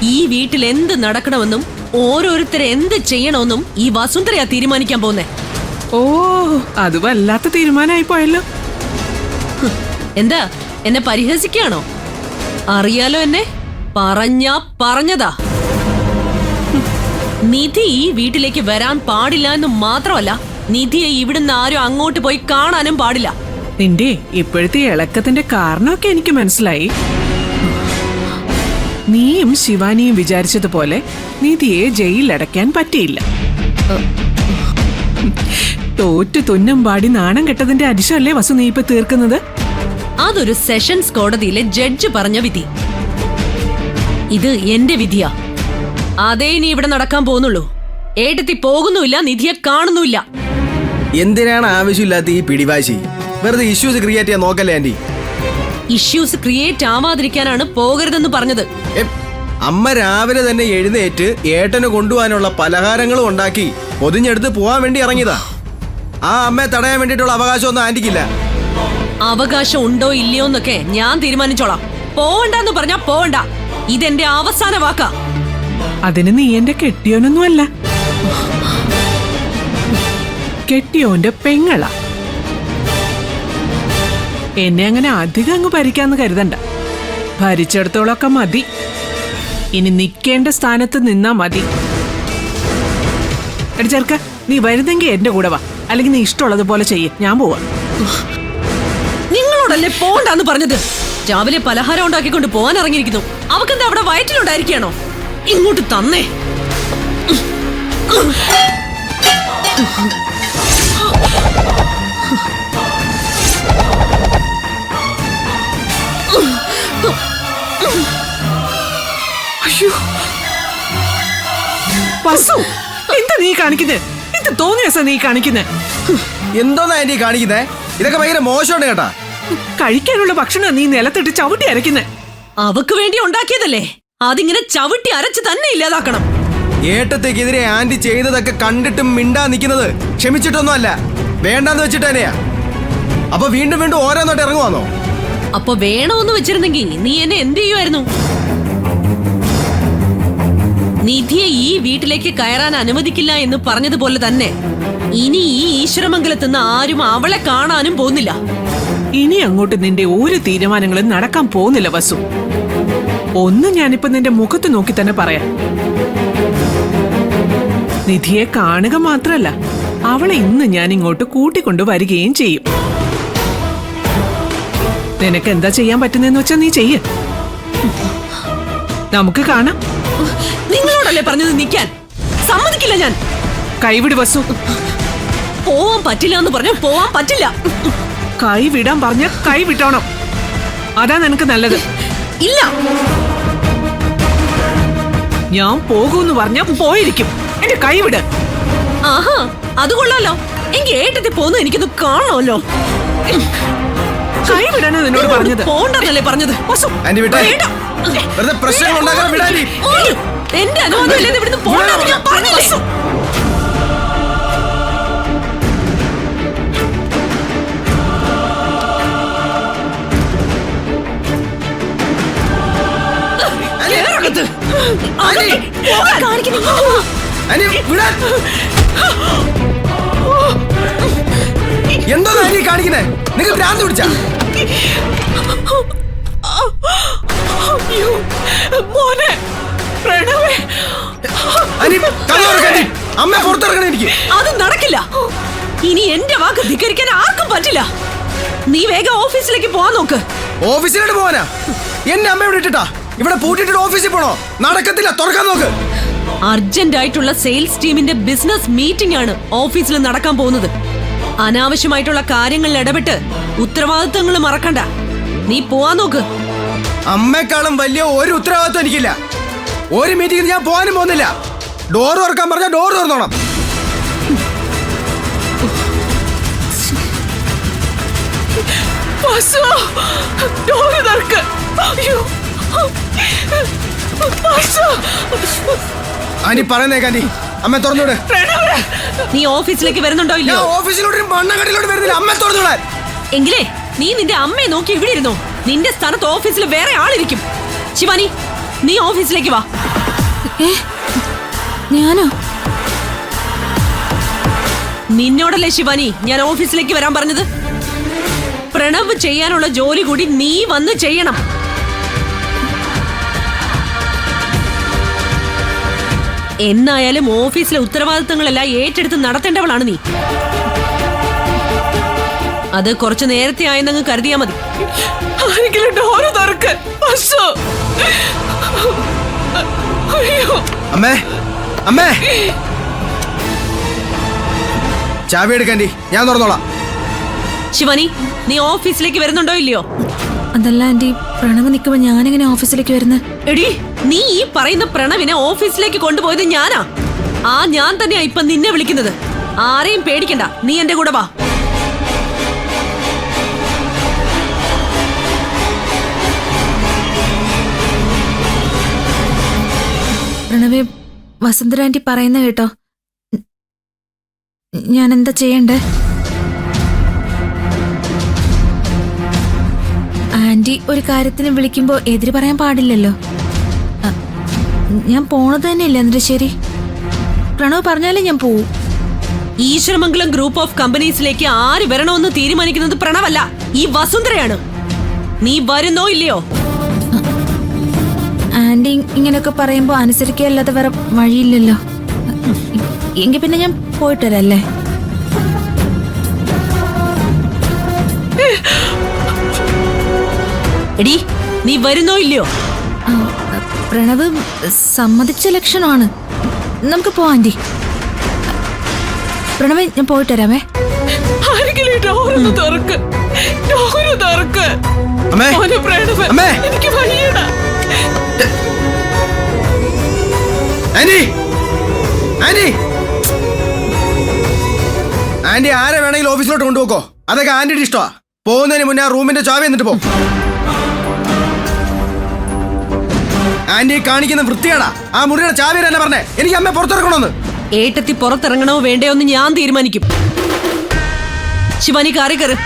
ഈ വീട്ടിൽ എന്ത് നടക്കണമെന്നും ഓരോരുത്തരെ എന്ത് ചെയ്യണമെന്നും ഈ വസുന്ധരയാ തീരുമാനിക്കാൻ പോന്നേ. ഓ, അത് വല്ലാത്ത തീരുമാനമായി പോയല്ലോ. എന്താ എന്നെ പരിഹസിക്കാണോ? അറിയാലോ എന്നെ, പറഞ്ഞതാ. നിധി ഈ വീട്ടിലേക്ക് വരാൻ പാടില്ല എന്ന് മാത്രമല്ല, നിധിയെ ഇവിടുന്ന് ആരും അങ്ങോട്ട് പോയി കാണാനും പാടില്ല. നിന്റെ ഇപ്പോഴത്തെ ഇളക്കത്തിന്റെ കാരണമൊക്കെ എനിക്ക് മനസ്സിലായി. നീയും ശിവാനിയും വിചാരിച്ചതുപോലെ നിധിയെ ജയിലിലടയ്ക്കാൻ പറ്റിയില്ല. തോറ്റു തുന്നം പാടി നാണം കെട്ടതിന്റെ അരിശമല്ലേ വസു നീ ഇപ്പൊ തീർക്കുന്നത്? അതൊരു സെഷൻസ് കോടതിയിലെ ജഡ്ജ് പറഞ്ഞ വിധി. ഇത് എന്റെ വിധിയാ. അതേ ഇനി ഇവിടെ നടക്കാൻ പോകുന്നുള്ളൂ. ഏട്ടത്തി പോകുന്നുമില്ല, നിധിയെ കാണുന്നുമില്ല. എന്തിനാണ് ആവശ്യമില്ലാത്ത ഈ പിടിവാശി? വെറുതെ ഇഷ്യൂസ് ക്രിയേറ്റ് ചെയ്യാൻ നോക്കല്ലേ ആന്റി. ഇഷ്യൂസ് ക്രിയേറ്റ് ആവാതിരിക്കാനാണ് പോകരുതെന്ന് പറഞ്ഞത്. അമ്മ രാവിലെ തന്നെ എഴുന്നേറ്റ് ഏട്ടന് കൊണ്ടുപോകാനുള്ള പലഹാരങ്ങളും ഉണ്ടാക്കി പൊതിഞ്ഞെടുത്ത് പോവാൻ വേണ്ടി ഇറങ്ങിയതാ. ആ അമ്മയെ തടയാൻ വേണ്ടിയിട്ടുള്ള അവകാശമൊന്നും ആന്റിക്കില്ല. അവകാശം ഉണ്ടോ ഇല്ലയോ എന്നൊക്കെ ഞാൻ തീരുമാനിച്ചോളാം. പോവണ്ടെന്ന് പറഞ്ഞാ പോവണ്ട. ഇതെന്റെ അവസാന വാക്കാ. അതിന് നീ എന്റെ കെട്ടിയോനൊന്നുമല്ല, കെട്ടിയോന്റെ പെങ്ങളാ. എന്നെ അങ്ങനെ അധികം അങ്ങ് ഭരിക്കാന്ന് കരുതണ്ട. ഭരിച്ചിടത്തോളൊക്കെ മതി. ഇനി നിൽക്കേണ്ട സ്ഥാനത്ത് നിന്നാ മതി. എടി ചെറുക്ക, നീ വരുന്നെങ്കിൽ എന്റെ കൂടെ വാ, അല്ലെങ്കിൽ നീ ഇഷ്ടമുള്ളതുപോലെ ചെയ്യ്. ഞാൻ പോവാ. നിങ്ങളോടല്ലേ പോണ്ടെന്ന് പറഞ്ഞത്? രാവിലെ പലഹാരം ഉണ്ടാക്കിക്കൊണ്ട് പോകാൻ ഇറങ്ങിയിരിക്കുന്നു. അവക്കെന്താ അവിടെ വയറ്റിലുണ്ടായിരിക്കണോ? ഇങ്ങോട്ട് തന്നേ. വസു, എന്താ നീ കാണിക്കുന്നേ? എന്ത് തോന്നിയ നീ കാണിക്കുന്നേ? എന്തോന്നാ ആന്റി കാണിക്കുന്നേ? ഇതൊക്കെ ഭയങ്കര മോശമാണ് കേട്ടാ. കഴിക്കാനുള്ള ഭക്ഷണം നീ നിലത്തിട്ട് ചവിട്ടി അരയ്ക്കുന്നേ. അവക്ക് വേണ്ടി ഉണ്ടാക്കിയതല്ലേ, അതിങ്ങനെ ചവിട്ടി അരച്ച് തന്നെ ഇല്ലാതാക്കണം. ഏട്ടത്തേക്കെതിരെ ആന്റി ചെയ്തതൊക്കെ കണ്ടിട്ടും മിണ്ടാ നിൽക്കുന്നത് ക്ഷമിച്ചിട്ടൊന്നും അല്ല, വേണ്ടാന്ന് വെച്ചിട്ട് തന്നെയാ. അപ്പൊ വീണ്ടും വീണ്ടും ഓരോന്നോട്ട് ഇറങ്ങുവാന്നോ? അപ്പൊ വേണമെന്ന് വെച്ചിരുന്നെങ്കിൽ നീ എന്നെ എന്ത് ചെയ്യുമായിരുന്നു? നിധിയെ ഈ വീട്ടിലേക്ക് കയറാൻ അനുവദിക്കില്ല എന്ന് പറഞ്ഞതുപോലെ തന്നെ ഇനി ഈ ഈശ്വരമംഗലത്തുനിന്ന് ആരും അവളെ കാണാനും പോകുന്നില്ല. ഇനി അങ്ങോട്ട് നിന്റെ ഒരു തീരുമാനങ്ങളും നടക്കാൻ പോകുന്നില്ല വസു. ഒന്നും ഞാനിപ്പോ നിന്റെ മുഖത്ത് നോക്കി തന്നെ പറയാം. നിധിയെ കാണുക മാത്രല്ല, അവളെ ഇന്ന് ഞാൻ ഇങ്ങോട്ട് കൂട്ടിക്കൊണ്ടു വരികയും ചെയ്യും. നിനക്ക് എന്താ ചെയ്യാൻ പറ്റുന്നെന്ന് വെച്ചാ നീ ചെയ്യ. നമുക്ക് കാണാം. നിങ്ങളോടല്ലേ പറഞ്ഞത് നിൽക്കാൻ? സമ്മതിക്കില്ല ഞാൻ. കൈവിട് വസു. പോവാൻ പറ്റില്ല എന്ന് പറഞ്ഞാൽ പോവാൻ പറ്റില്ല. കൈവിടാൻ പറഞ്ഞ കൈവിട്ടോണം. അതാ നിനക്ക് നല്ലത്. ഇല്ല, ഞാൻ പോകൂന്ന് പറഞ്ഞ പോയിരിക്കും. എന്റെ കൈവിട്. ആഹാ, അത് കൊള്ളാലോ. എങ്കിൽ ഏട്ടത്തി പോന്ന് എനിക്കൊന്ന് കാണണമല്ലോ. കൈവിടാനാ നിന്നോട് പറഞ്ഞത്. പോണ്ടെന്നല്ലേ പറഞ്ഞത്? എന്റെ അനുവാദം ഇല്ലാതെ ഇവിടുന്ന് പോണ്ടെന്ന് ഞാൻ പറഞ്ഞില്ലേ? എന്തോ കാണിക്കുന്നേ? നിങ്ങൾ ഭ്രാന്ത് പിടിച്ചാ? അമ്മ പുറത്തിറങ്ങണ. എനിക്ക് അത് നടക്കില്ല. ഇനി എന്റെ വാക്ക് ധിക്കരിക്കാൻ ആർക്കും പറ്റില്ല. നീ വേഗം ഓഫീസിലേക്ക് പോവാൻ നോക്ക്. ഓഫീസിലോട്ട് പോവാനാ? എന്നെ അമ്മ ഇവിടെ ഇട്ടിട്ടാ ഇവിടെ പൂട്ടിട്ടിട്ട് ഓഫീസിൽ പോണോ? നടക്കത്തില്ല, തുറക്കാൻ നോക്ക്. അർജന്റ് ആയിട്ടുള്ള സെയിൽസ് ടീമിന്റെ ബിസിനസ് മീറ്റിംഗ് ആണ് ഓഫീസിൽ നടക്കാൻ പോകുന്നത്. അനാവശ്യമായിട്ടുള്ള കാര്യങ്ങളിൽ ഇടപെട്ട് ഉത്തരവാദിത്തങ്ങൾ മറക്കണ്ട. നീ പോവാൻ നോക്ക്. അമ്മയെക്കാളും വലിയ ഒരു ഉത്തരവാദിത്വം എനിക്കില്ല. ഒരു മീറ്റിംഗിന് ഞാൻ പോകാനും പോകുന്നില്ല. ഡോർ തുറക്കാൻ പറഞ്ഞാൽ ഡോർ തുറന്നോണം. ആന്റി പറയുന്നേക്കാന്റി, അമ്മ തുറന്നൂടെ. നീ ഓഫീസിലേക്ക് വരുന്നുണ്ടോ ഇല്ല? ഓഫീസിലോട്ട് മണ്ണങ്ങടിലോട്ട് വരുന്നില്ല. അമ്മ തുറന്നൂടെ. എങ്കിലേ നീ നിന്റെ അമ്മയെ നോക്കി ഇവിടെ ഇരുന്നോ. നിന്റെ സ്ഥാനത്ത് ഓഫീസിൽ വേറെ ആളിരിക്കും. ശിവാനി, നീ ഓഫീസിലേക്ക് വാ. ഞാനോ? നിന്നോടല്ലേ ശിവാനി ഞാൻ ഓഫീസിലേക്ക് വരാൻ പറഞ്ഞത്? പ്രണവ് ചെയ്യാനുള്ള ജോലി കൂടി നീ വന്ന് ചെയ്യണം. എന്നായാലും ഓഫീസിലെ ഉത്തരവാദിത്തങ്ങളെല്ലാം ഏറ്റെടുത്ത് നടത്തേണ്ടവളാണ് നീ. അത് കുറച്ചു നേരത്തെ ആയെന്നങ്ങ് കരുതിയാ മതി. ആരെങ്കിലും ഡോറ് തുറക്ക്. അശോ. അയ്യോ. അമ്മേ അമ്മേ ചാവി എടുക്കാൻഡി, ഞാൻ തുറന്നോളാം. ശിവാനി നീ ഓഫീസിലേക്ക് വരുന്നുണ്ടോ ഇല്ലയോ? അതല്ല ആന്റി, പ്രണവ് നിൽക്കുമ്പോ ഞാനെങ്ങനെ ഓഫീസിലേക്ക് വരുന്നത്? എടി നീ ഈ പറയുന്ന പ്രണവിനെ ഓഫീസിലേക്ക് കൊണ്ടുപോയത് ഞാനാ. ആ ഞാൻ തന്നെയാ ഇപ്പൊ നിന്നെ വിളിക്കുന്നത്. ആരെയും പേടിക്കണ്ട, നീ എന്റെ കൂടെ വാ. പ്രണവേ, വസുന്ധര ആന്റി പറയുന്ന കേട്ടോ. ഞാൻ എന്താ ചെയ്യണ്ടേ? ആന്റി ഒരു കാര്യത്തിന് വിളിക്കുമ്പോ എതിര് പറയാൻ പാടില്ലല്ലോ. ഞാൻ പോണത് തന്നെയല്ലേ എന്നിട്ട് ശരി. പ്രണവ് പറഞ്ഞാലേ ഞാൻ പോവും. ഈശ്വരമംഗലം ഗ്രൂപ്പ് ഓഫ് കമ്പനീസിലേക്ക് ആര് വരണമെന്ന് തീരുമാനിക്കുന്നത് പ്രണവല്ല, ഈ വസുന്ധരയാണ്. നീ വരുന്നോ ഇല്ലയോ? ആന്റി ഇങ്ങനെയൊക്കെ പറയുമ്പോ അനുസരിക്കുകയല്ലാതെ വേറെ വഴിയില്ലല്ലോ. എങ്കിൽ പിന്നെ ഞാൻ പോയിട്ട് വരാല്ലേ? എടി നീ വരുന്നോ ഇല്ലയോ? പ്രണവ് സമ്മതിച്ച ലക്ഷണമാണ്. നമുക്ക് പോവാം ആന്റി. പ്രണവ് ഞാൻ പോയിട്ട് വരാമേ. ആരെങ്കിലും ഡോറൊന്ന് തുറക്ക്. ഡോറ് തുറക്ക്. അമ്മേ മോനെ പ്രണവ്, അമ്മേ എനിക്ക് വയ്യടാ. ആന്റി ആന്റി ആന്റി ആരെ വേണമെങ്കിലും ഓഫീസിലോട്ട് കൊണ്ടുപോക്കോ. അതൊക്കെ ആന്റിയുടെ ഇഷ്ടമാ. പോകുന്നതിന് മുന്നേ ആ റൂമിന്റെ ചാവി എന്നിട്ട് പോ. ആന്റി കാണിക്കുന്ന വൃത്തിയാടാ. ആ മുറിയുടെ ചാവി തന്നെ പറഞ്ഞേ. എനിക്ക് അമ്മ പുറത്തിറക്കണമെന്ന്. ഏട്ടത്തി പുറത്തിറങ്ങണോ വേണ്ടയോ എന്ന് ഞാൻ തീരുമാനിക്കും. ശിവാനി കാറി കയറ്.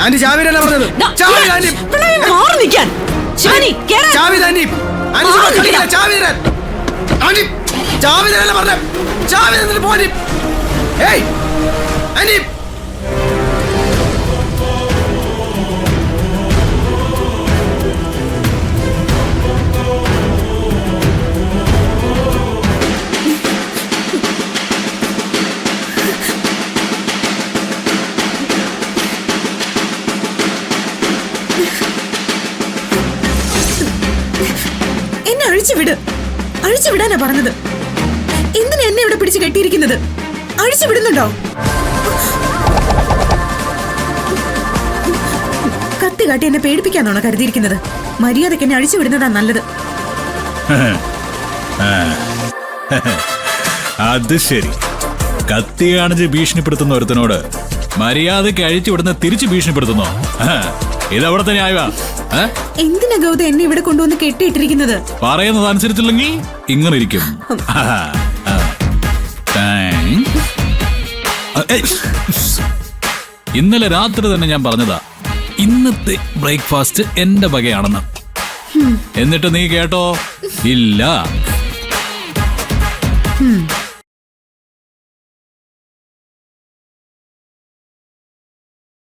ആന്റി ചാവി തന്നെ പറഞ്ഞത്. ചാവി ആന്റി. മാറി നിൽക്കാൻ. ശിവാനി കേറ്. ചാവി ആന്റി. ആന്റി ചുമ്മാ കളിക്കില്ല. ചാവി തരാൻ. ആന്റി ചാവി തന്നെ പറഞ്ഞേ. ചാവി തന്നിട്ട് പോ ആന്റി. ഏയ് ആന്റി. എന്നെ അഴിച്ചുവിട്. അഴിച്ചുവിടാനാ പറഞ്ഞത്. എന്തിനാ എന്നെ ഇവിടെ പിടിച്ച് കെട്ടിയിരിക്കുന്നത്? അഴിച്ചുവിടുന്നുണ്ടോ? കത്തി കാട്ടി എന്നെ പേടിപ്പിക്കാന്നാണോ കരുതിയിരിക്കുന്നത്? മര്യാദക്ക് എന്നെ അഴിച്ചുവിടുന്നതാ നല്ലത്. അത് ശരി. കത്തി കാണിച്ച് ഭീഷണിപ്പെടുത്തുന്ന ഒരുത്തനോട് മര്യാദക്ക് അഴിച്ചുവിടുന്ന തിരിച്ച് ഭീഷണിപ്പെടുത്തുന്നോ? ഇതവിടെ തന്നെ ആയുക. എന്തിനാ ഗൗത എന്നെ ഇവിടെ കൊണ്ടുവന്ന് കെട്ടിയിട്ടിരിക്കുന്നത്? പറയുന്നത് അനുസരിച്ചില്ലെങ്കിൽ ഇങ്ങനെ ഇരിക്കും. ഇന്നലെ രാത്രി തന്നെ ഞാൻ പറഞ്ഞതാ ഇന്നത്തെ ബ്രേക്ക്ഫാസ്റ്റ് എന്റെ വകയാണെന്ന്. എന്നിട്ട് നീ കേട്ടോ? ഇല്ല.